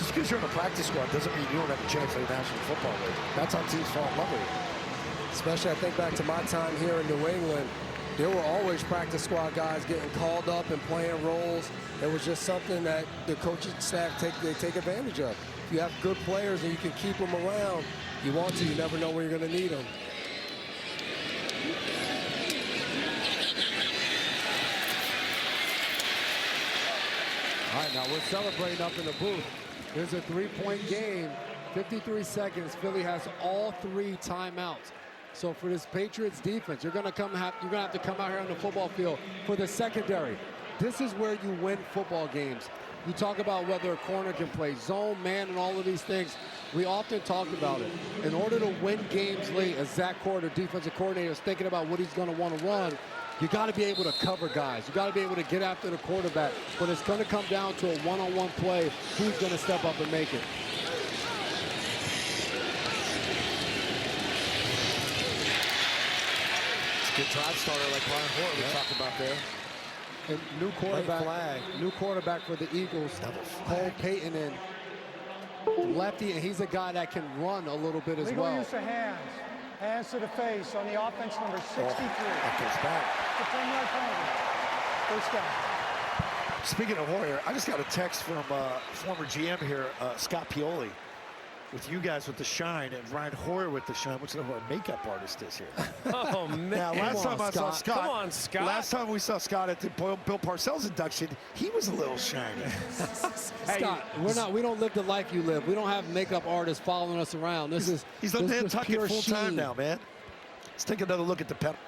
Just because you're in a practice squad doesn't mean you don't have a chance in the National Football League. That's how teams fall in love with you. Especially, I think back to my time here in New England, there were always practice squad guys getting called up and playing roles. It was just something that the coaching staff take advantage of. If you have good players and you can keep them around, you want to. You never know when you're going to need them. All right, now we're celebrating up in the booth. There's a 3-point game, 53 seconds. Philly has all 3 timeouts. So for this Patriots defense, you're gonna have to come out here on the football field for the secondary. This is where you win football games. You talk about whether a corner can play zone, man, and all of these things. We often talk about it. In order to win games late, as Zach Cord, defensive coordinator, is thinking about what he's gonna want to run, you got to be able to cover guys. You got to be able to get after the quarterback. But it's going to come down to a one-on-one play. Who's going to step up and make it? It's a good drive starter like Brian Hoyer we talked about there. And new quarterback for the Eagles, Cole Payton, in lefty, and he's a guy that can run a little bit as Legal well. use of hands. Hands to the face on the offense, number 63. That goes back. The 10-yard penalty. First down. Speaking of Hoyer, I just got a text from former GM here, Scott Pioli, with you guys with the shine and Ryan Hoyer with the shine. What's the who our makeup artist is here? Oh, man. Now, last time I saw Scott, Come on, Scott. Last time we saw Scott at the Bill Parcells induction, he was a little shiny. Scott, we don't live the life you live. We don't have makeup artists following us around. He's on Nantucket full time now, man. Let's take another look at the penalty.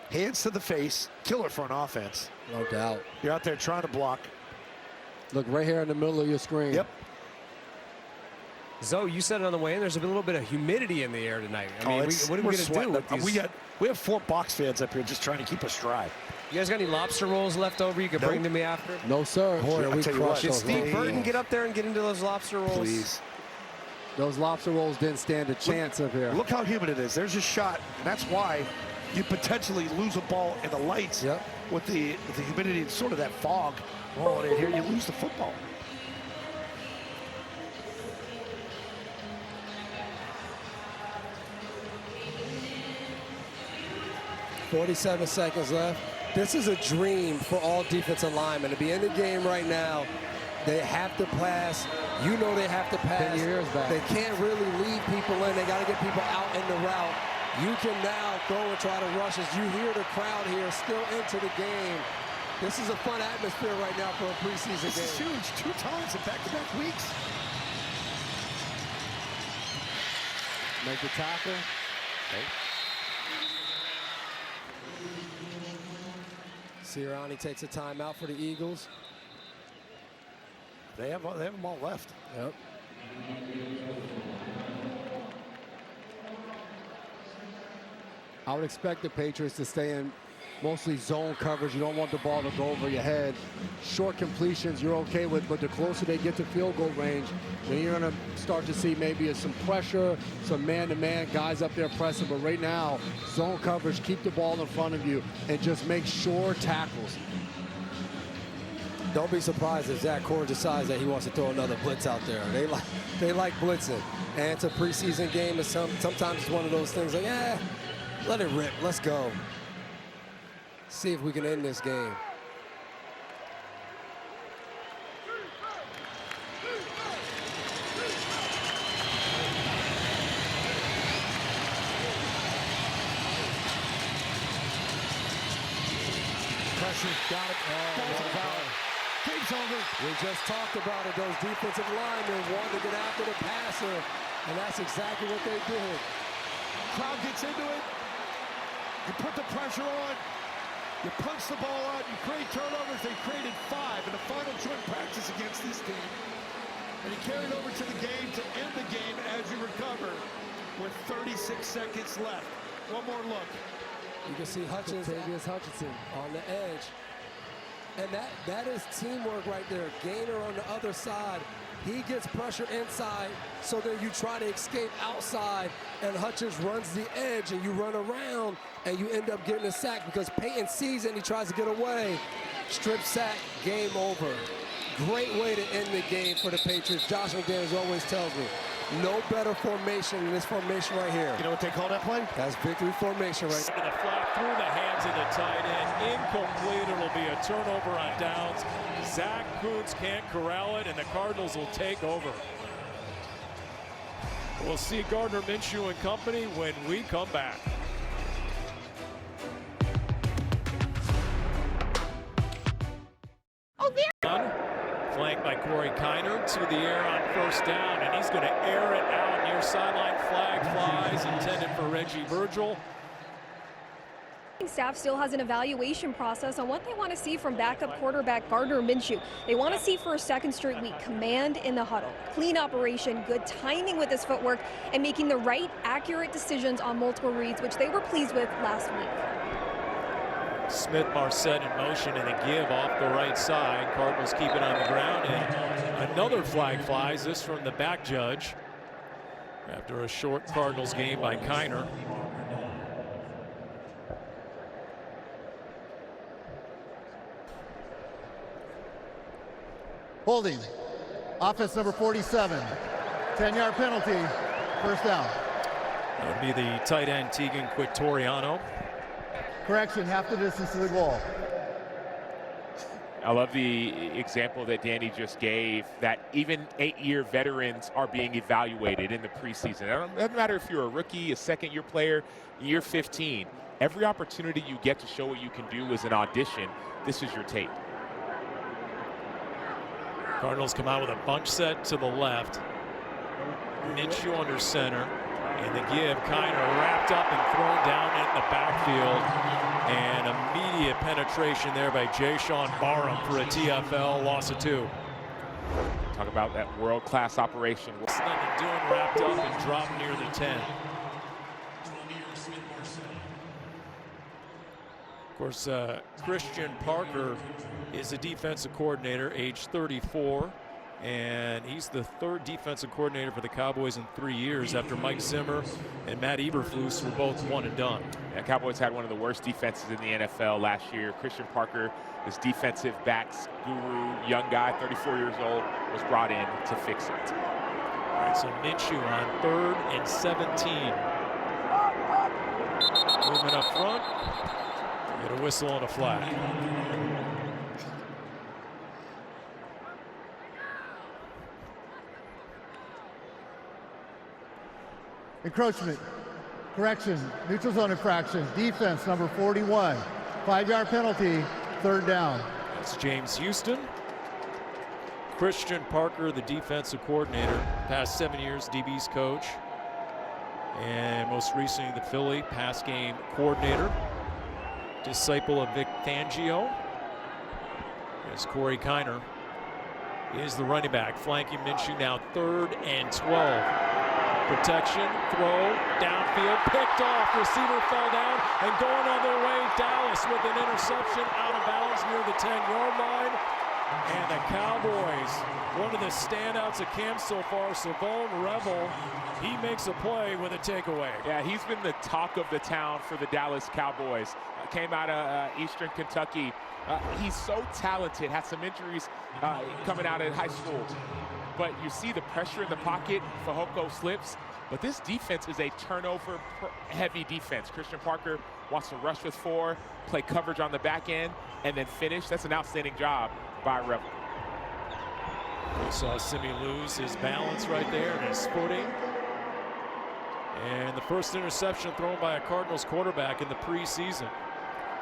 Hands to the face, killer for an offense. No doubt. You're out there trying to block. Look right here in the middle of your screen. Yep. Zoe, you said it on the way in. There's a little bit of humidity in the air tonight. I mean, what are we going to do with these? We have 4 box fans up here just trying to keep us dry. You guys got any lobster rolls left over you could bring to me after? No, sir. Boy, we crushed Did those. Steve Burton get up there and get into those lobster rolls? Please. Those lobster rolls didn't stand a chance up here. Look how humid it is. There's a shot, and that's why you potentially lose a ball in the lights. Yep. With the humidity and sort of that fog rolling in here, you lose the football. .47 seconds left. This is a dream for all defensive linemen to be in the game right now. They have to pass. You know they have to pass. They can't really lead people in. They got to get people out in the route. You can now go and try to rush as you hear the crowd here still into the game. This is a fun atmosphere right now for a preseason game. This is huge. 2 times in back-to-back weeks. Make the tackle. Sirianni takes a timeout for the Eagles. They have them all left. Yep. I would expect the Patriots to stay in mostly zone coverage. You don't want the ball to go over your head. Short completions you're okay with, but the closer they get to field goal range, then you're going to start to see maybe some pressure, some man-to-man guys up there pressing. But right now, zone coverage, keep the ball in front of you, and just make sure tackles. Don't be surprised if Zach Cord decides that he wants to throw another blitz out there. They like blitzing, and it's a preseason game. And sometimes it's one of those things like, let it rip. Let's go. See if we can end this game. Pressure, got it. Game's over. We just talked about it. Those defensive linemen wanted to get after the passer, and that's exactly what they did. Crowd gets into it. You put the pressure on. You punch the ball out. You create turnovers. They created 5 in the final joint practice against this team. And he carried over to the game to end the game as you recover with 36 seconds left. One more look. You can see Hutchinson on the edge. And that is teamwork right there. Gainer on the other side. He gets pressure inside, so then you try to escape outside, and Hutchins runs the edge, and you run around, and you end up getting a sack because Peyton sees it, and he tries to get away. Strip sack, game over. Great way to end the game for the Patriots. Josh McDaniels always tells me, no better formation than this formation right here. You know what they call that play? That's victory formation right there. The flat through the hands of the tight end. Incomplete. It'll be a turnover on downs. Zach Kuntz can't corral it, and the Cardinals will take over. We'll see Gardner Minshew and company when we come back. Flanked by Corey Kiner to the air on 1st down, and he's going to air it out near sideline. Flag flies intended for Reggie Virgil. Staff still has an evaluation process on what they want to see from backup quarterback Gardner Minshew. They want to see for a second straight week command in the huddle, clean operation, good timing with his footwork, and making the right, accurate decisions on multiple reads, which they were pleased with last week. Smith-Marset in motion and a give off the right side. Cardinals keep it on the ground, and another flag flies, this from the back judge after a short Cardinals game by Kiner. Holding. Offense number 47. 10-yard penalty. 1st down. That would be the tight end Tegan Quitoriano. Correction, half the distance to the goal. I love the example that Danny just gave, that even 8-year veterans are being evaluated in the preseason. It doesn't matter if you're a rookie, a second-year player, year 15. Every opportunity you get to show what you can do is an audition. This is your tape. Cardinals come out with a bunch set to the left. Minshew under center. And the give, Kiner wrapped up and thrown down in the backfield. And immediate penetration there by Jayshon Barham for a TFL, loss of 2. Talk about that world-class operation. What's nothing doing, wrapped up and dropped near the 10. Of course, Christian Parker is a defensive coordinator, age 34. And he's the 3rd defensive coordinator for the Cowboys in 3 years after Mike Zimmer and Matt Eberflus were both one and done. Yeah, Cowboys had one of the worst defenses in the NFL last year. Christian Parker, this defensive backs guru, young guy, 34 years old, was brought in to fix it. All right, so Minshew on 3rd and 17. Movement up front. Get a whistle on a flag. Encroachment. Correction. Neutral zone infraction. Defense number 41. 5-yard penalty. 3rd down. That's James Houston. Christian Parker, the defensive coordinator. Past 7 years, DB's coach. And most recently, the Philly pass game coordinator. Disciple of Vic Fangio. As Corey Kiner is the running back. Flanking Minshew now 3rd and 12. Protection, throw, downfield, picked off, receiver fell down, and going other way, Dallas with an interception out of bounds near the 10-yard line. And the Cowboys, one of the standouts of camp so far, Savone Revel, he makes a play with a takeaway. Yeah, he's been the talk of the town for the Dallas Cowboys. Came out of Eastern Kentucky. He's so talented, had some injuries coming out of high school. But you see the pressure in the pocket. Fehoko slips. But this defense is a turnover-heavy defense. Christian Parker wants to rush with 4, play coverage on the back end, and then finish. That's an outstanding job by Revel. We saw Simi lose his balance right there and his footing. And the first interception thrown by a Cardinals quarterback in the preseason.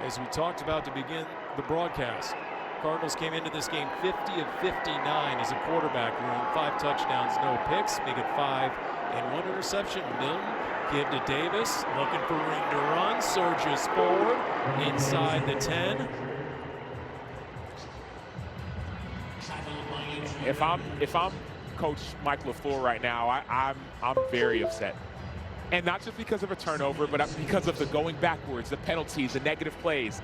As we talked about to begin the broadcast, Cardinals came into this game 50 of 59 as a quarterback room. 5 touchdowns, no picks, make it 5 and 1 interception. Milton, give to Davis, looking for room to run, surges forward, inside the 10. If I'm Coach Mike LaFleur right now, I'm very upset. And not just because of a turnover, but because of the going backwards, the penalties, the negative plays.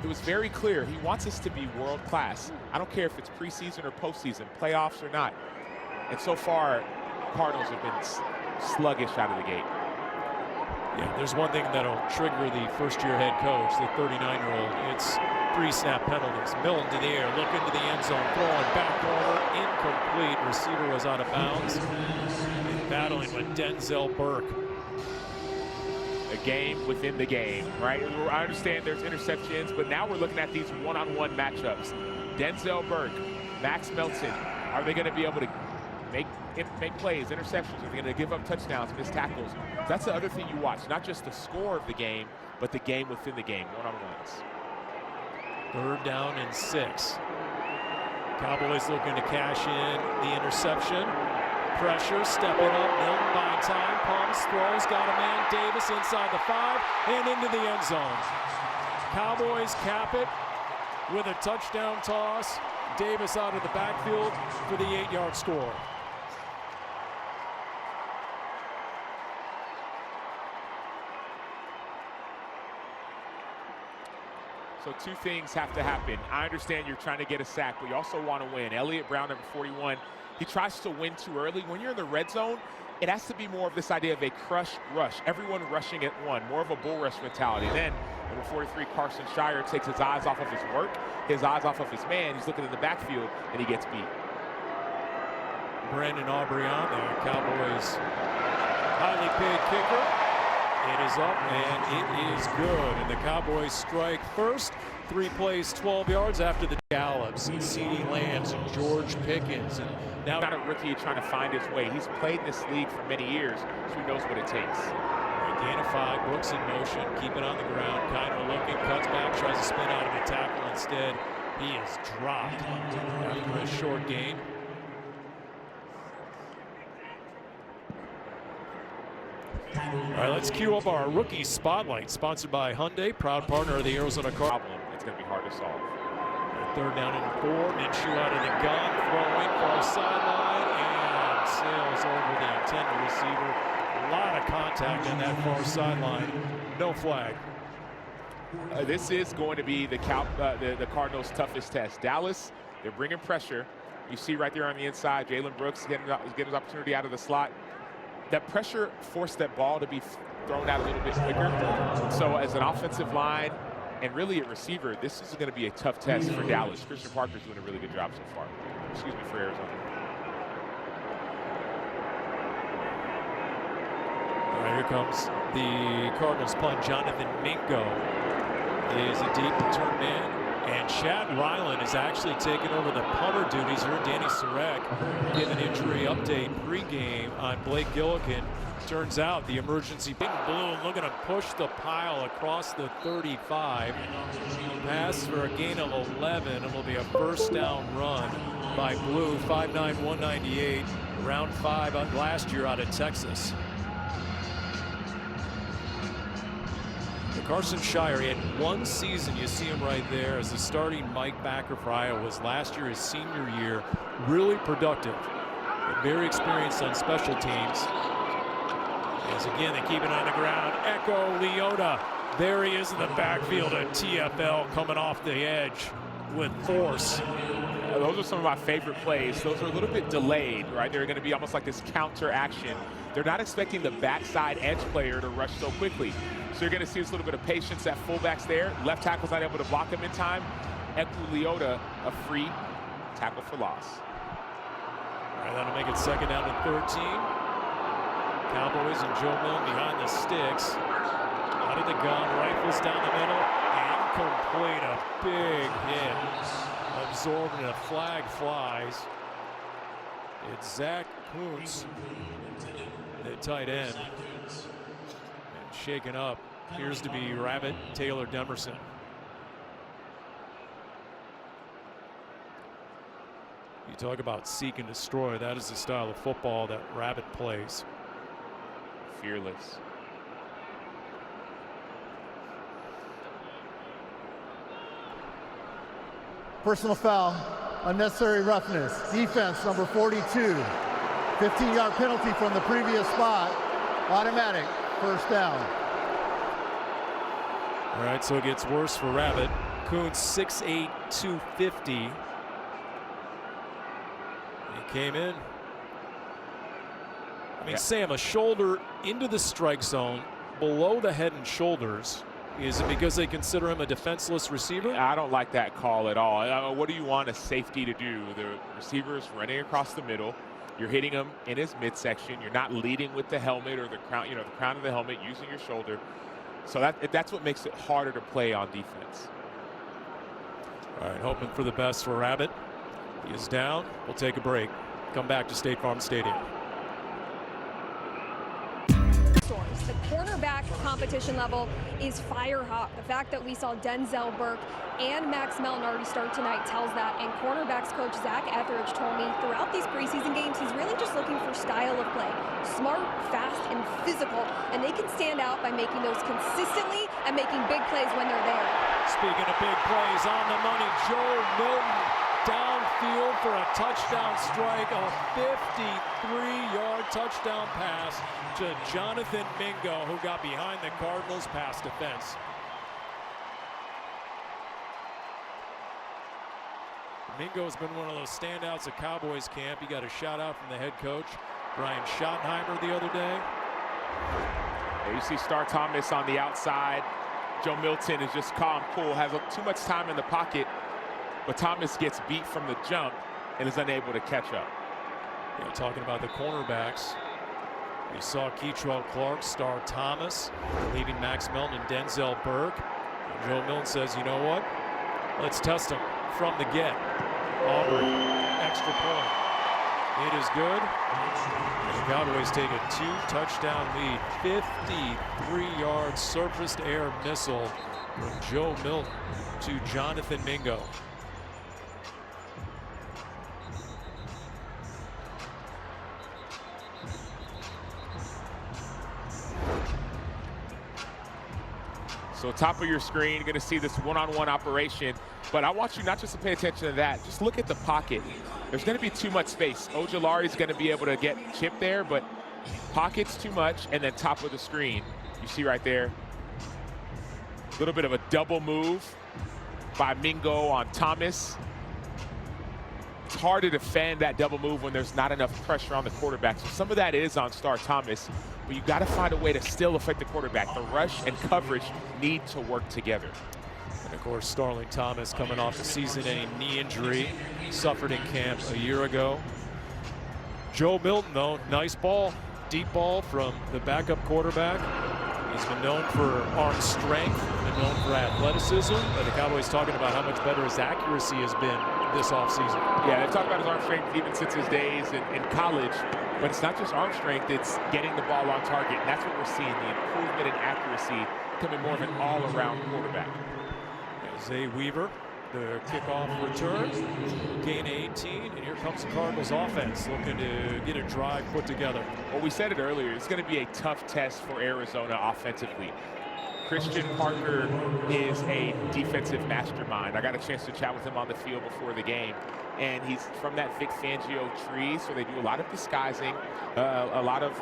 It was very clear he wants us to be world class. I don't care if it's preseason or postseason, playoffs or not. And so far, Cardinals have been sluggish out of the gate. Yeah, there's one thing that'll trigger the first-year head coach, the 39-year-old. It's 3-snap penalties. Millen to the air, look into the end zone, throwing back corner, incomplete. Receiver was out of bounds. And battling with Denzel Burke. A game within the game, right? I understand there's interceptions, but now we're looking at these one-on-one matchups. Denzel Burke, Max Melton, are they going to be able to make plays, interceptions? Are they going to give up touchdowns, miss tackles? That's the other thing you watch, not just the score of the game, but the game within the game, one-on-ones. 3rd down and 6. Cowboys looking to cash in the interception. Pressure, stepping up, Milton buying time, pumps, throws, got a man, Davis inside the 5 and into the end zone. Cowboys cap it with a touchdown toss. Davis out of the backfield for the 8-yard score. So 2 things have to happen. I understand you're trying to get a sack, but you also want to win. Elliott Brown, number 41, he tries to win too early. When you're in the red zone, it has to be more of this idea of a crush rush. Everyone rushing at one, more of a bull rush mentality. Then, number 43, Carson Shire takes his eyes off of his work, his eyes off of his man. He's looking in the backfield, and he gets beat. Brandon Aubrey on there, Cowboys highly paid kicker. It is up, and it is good. And the Cowboys strike first. 3 plays, 12 yards after the Gallups and CeeDee Lambs and George Pickens. And now not a rookie trying to find his way. He's played this league for many years, so he knows what it takes. Identified, Brooks in motion, keep it on the ground. Kiner looking, cuts back, tries to spin out of the tackle. Instead, he is dropped after a short gain. All right, let's cue up our rookie spotlight, sponsored by Hyundai, proud partner of the Arizona Cardinals. It's going to be hard to solve. 3rd down and 4. Minshew out of the gun, throwing far sideline, and sails over the intended receiver. A lot of contact on that far sideline. No flag. This is going to be the Cardinals' toughest test. Dallas, they're bringing pressure. You see right there on the inside, Jalen Brooks getting his opportunity out of the slot. That pressure forced that ball to be thrown out a little bit quicker. So as an offensive line and really a receiver, this is going to be a tough test for Dallas. Christian Parker's doing a really good job so far. Excuse me, for Arizona. All right, here comes the Cardinals punt. Jonathan Mingo is a deep return man. And Chad Ryland is actually taking over the punter duties here. Danny Sarek gave an injury update pregame on Blake Gillikin. Turns out the emergency big blue looking to push the pile across the 35. Pass for a gain of 11. It will be a 1st down run by Blue. 5'9", 198. Round 5 last year out of Texas. Carson Shire, he had 1 season, you see him right there, as the starting Mike backer for Iowa. Was last year his senior year. Really productive, but very experienced on special teams. As again, they keep it on the ground. Echo Leota, there he is in the backfield at TFL, coming off the edge with force. Those are some of my favorite plays. Those are a little bit delayed, right? They're going to be almost like this counter action. They're not expecting the backside edge player to rush so quickly. So you're going to see this little bit of patience at fullbacks there. Left tackle's not able to block him in time. Echo Leota, a free tackle for loss. All right, that'll make it 2nd down and 13. Cowboys and Joe Milton behind the sticks. Out of the gun, rifles down the middle. Incomplete, a big hit. Absorbed and a flag flies. It's Zach Kuntz, the tight end. And shaken up appears to be Rabbit Taylor Demerson. You talk about seek and destroy. That is the style of football that Rabbit plays. Fearless. Personal foul, unnecessary roughness. Defense, number 42. 15-yard penalty from the previous spot. Automatic, 1st down. All right, so it gets worse for Rabbit. Kuntz, 6'8", 250. He came in. I mean, Sam, a shoulder into the strike zone, below the head and shoulders. Is it because they consider him a defenseless receiver? I don't like that call at all. What do you want a safety to do? The receiver's running across the middle. You're hitting him in his midsection. You're not leading with the helmet or the crown, the crown of the helmet, using your shoulder. So that's what makes it harder to play on defense. All right, hoping for the best for Rabbit. He is down. We'll take a break. Come back to State Farm Stadium. The cornerback competition level is fire hot. The fact that we saw Denzel Burke and Max Melton already start tonight tells that. And cornerbacks coach Zach Etheridge told me throughout these preseason games, he's really just looking for style of play. Smart, fast, and physical. And they can stand out by making those consistently and making big plays when they're there. Speaking of big plays, on the money, Joe Milton downfield for a touchdown strike, a 53-yard touchdown pass to Jonathan Mingo, who got behind the Cardinals pass defense. Mingo's been one of those standouts at Cowboys camp. He got a shout out from the head coach, Brian Schottenheimer, the other day. There you see Star Thomas on the outside. Joe Milton is just calm, cool, has too much time in the pocket, but Thomas gets beat from the jump and is unable to catch up. Yeah, talking about the cornerbacks, we saw Keitrell Clark, Star Thomas, leaving Max Melton and Denzel Burke. And Joe Milton says, you know what? Let's test him from the get. Auburn, extra point. It is good. And the Cowboys take a 2-touchdown lead. 53-yard surfaced air missile from Joe Milton to Jonathan Mingo. So top of your screen, you're going to see this one-on-one operation. But I want you not just to pay attention to that. Just look at the pocket. There's going to be too much space. Ojulari's going to be able to get chipped there, but pocket's too much. And then top of the screen, you see right there, a little bit of a double move by Mingo on Thomas. It's hard to defend that double move when there's not enough pressure on the quarterback. So some of that is on Star Thomas, but you got to find a way to still affect the quarterback. The rush and coverage need to work together. And of course, Starling Thomas coming off a season-ending knee injury, suffered in camp a year ago. Joe Milton, though, nice ball, deep ball from the backup quarterback. He's been known for arm strength, been known for athleticism, but the Cowboys talking about how much better his accuracy has been this offseason. Yeah, they've talked about his arm strength even since his days in college, but it's not just arm strength, it's getting the ball on target, and that's what we're seeing, the improvement in accuracy becoming more of an all-around quarterback. Zay Weaver, the kickoff return, gain 18, and here comes the Cardinals offense looking to get a drive put together. Well, we said it earlier, it's going to be a tough test for Arizona offensively. Christian Parker is a defensive mastermind. I got a chance to chat with him on the field before the game, and he's from that Vic Fangio tree, so they do a lot of disguising, a lot of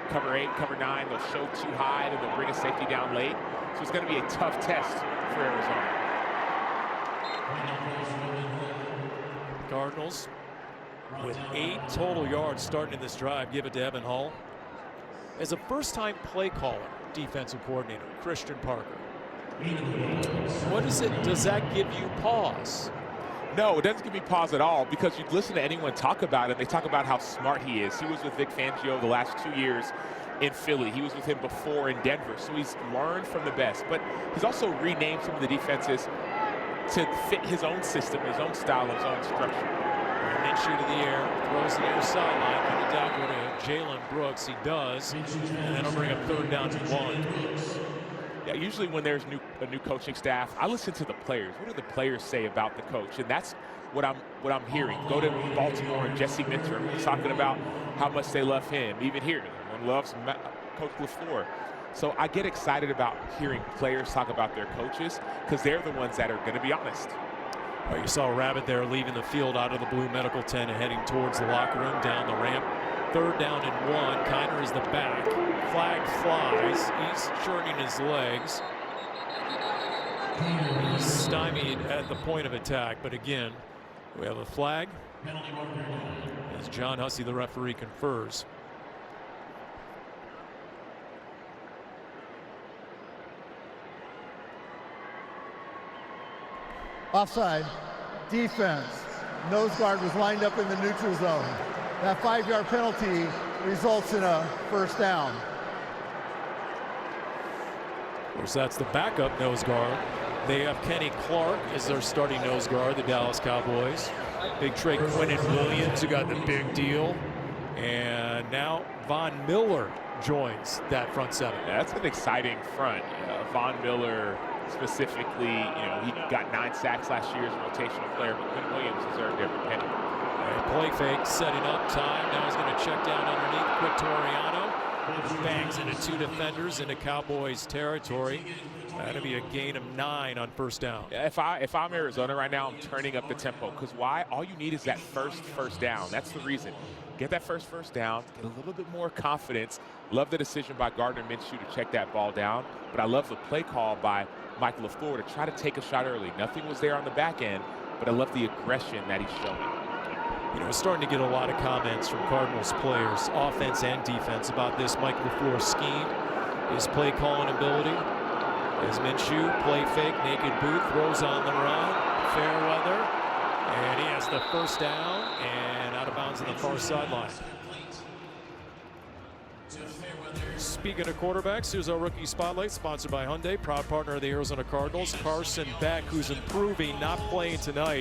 cover 8, cover 9. They'll show too high, and they'll bring a safety down late. So it's going to be a tough test for Arizona. Cardinals with 8 total yards starting in this drive. Give it to Evan Hull. As a first-time play caller, defensive coordinator, Christian Parker. Does that give you pause? No, it doesn't give me pause at all, because you listen to anyone talk about it, they talk about how smart he is. He was with Vic Fangio the last 2 years in Philly. He was with him before in Denver, so he's learned from the best. But he's also renamed some of the defenses to fit his own system, his own style, his own structure. Minshew to the air, throws the near sideline, put it down to Jalen Brooks. He does, and then I'll bring up 3rd down and 1. Yeah, usually when there's a new coaching staff, I listen to the players. What do the players say about the coach? And that's what I'm hearing. Go to Baltimore and Jesse Minter. He's talking about how much they love him. Even here, everyone loves Coach LaFleur. So I get excited about hearing players talk about their coaches, because they're the ones that are going to be honest. Well, you saw Rabbit there leaving the field out of the blue medical tent and heading towards the locker room down the ramp. 3rd down and 1. Kiner is the back. Flag flies. He's churning his legs. He's stymied at the point of attack. But again, we have a flag. As John Hussey, the referee, confers. Offside. Defense. Nose guard was lined up in the neutral zone. That 5-yard penalty results in a first down. Of course, that's the backup nose guard. They have Kenny Clark as their starting nose guard, the Dallas Cowboys. Big trade Quinnen Williams, who got the big deal. And now Von Miller joins that front seven. Yeah, that's an exciting front. Von Miller specifically, he got 9 sacks last year as a rotational player, but Quinnen Williams deserved every penny. And play fake, setting up time. Now he's going to check down underneath. Quick Toriano bangs into 2 defenders into Cowboys territory. That'll be a gain of 9 on first down. Yeah, if I'm Arizona right now, I'm turning up the tempo. Because why? All you need is that first down. That's the reason. Get that first down, get a little bit more confidence. Love the decision by Gardner Minshew to check that ball down. But I love the play call by Mike LaFleur to try to take a shot early. Nothing was there on the back end, but I love the aggression that he's showing. We're starting to get a lot of comments from Cardinals players, offense and defense, about this Mike LaFleur scheme, his play calling ability. As Minshew, play fake, naked boot, throws on the run, fair weather, and he has the first down and out of bounds on the far sideline. Speaking of quarterbacks, here's our rookie spotlight, sponsored by Hyundai, proud partner of the Arizona Cardinals. Carson Beck, who's improving, not playing tonight.